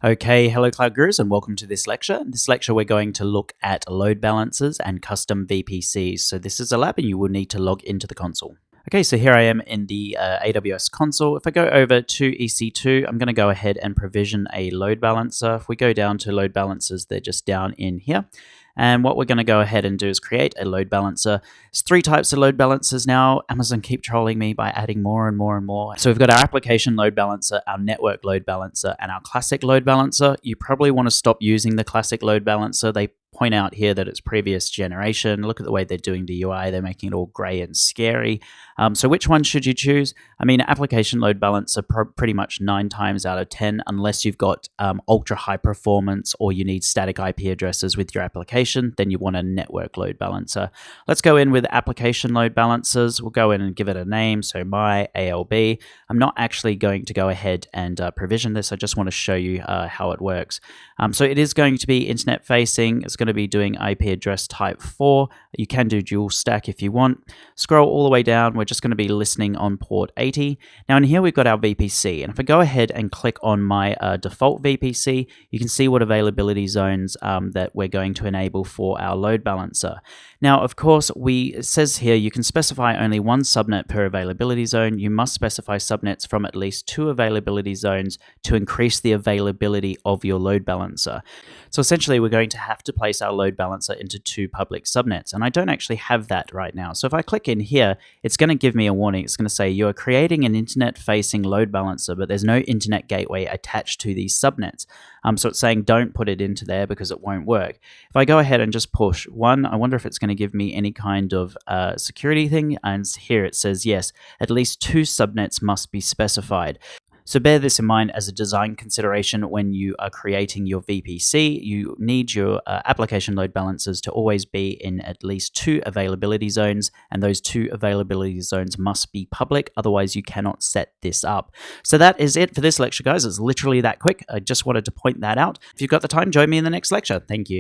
Okay, hello Cloud Gurus and welcome to this lecture. In this lecture we're going to look at load balancers and custom VPCs. So this is a lab and you will need to log into the console. Okay, so here I am in the AWS console. If I go over to EC2, I'm going to go ahead and provision a load balancer. If we go down to load balancers, they're just down in here. And what we're going to go ahead and do is create a load balancer. There's three types of load balancers now. Amazon keep trolling me by adding more and more and more. So we've got our application load balancer, our network load balancer, and our classic load balancer. You probably want to stop using the classic load balancer. They point out here that it's previous generation. Look at the way they're doing the UI. They're making it all gray and scary. So which one should you choose? I mean, application load balancer pretty much 9 times out of 10, unless you've got ultra high performance or you need static IP addresses with your application, then you want a network load balancer. Let's go in with application load balancers. We'll go in and give it a name. So my ALB. I'm not actually going to go ahead and provision this. I just want to show you how it works. So it is going to be internet facing. It's going to be doing IP address type 4. You can do dual stack if you want. Scroll all the way down. We're just going to be listening on port 80. Now in here we've got our VPC, and if I go ahead and click on my default VPC, you can see what availability zones that we're going to enable for our load balancer. Now of course it says here you can specify only one subnet per availability zone. You must specify subnets from at least 2 availability zones to increase the availability of your load balancer. So essentially we're going to have to place our load balancer into 2 public subnets, and I don't actually have that right now. So if I click in here, it's going to give me a warning. It's going to say you are creating an internet facing load balancer, but there's no internet gateway attached to these subnets. So it's saying don't put it into there because it won't work. If I go ahead and just push 1, I wonder if it's going to give me any kind of security thing. And here it says yes, at least 2 subnets must be specified. So bear this in mind as a design consideration when you are creating your VPC. You need your application load balancers to always be in at least 2 availability zones, and those 2 availability zones must be public, otherwise you cannot set this up. So that is it for this lecture, guys. It's literally that quick. I just wanted to point that out. If you've got the time, join me in the next lecture. Thank you.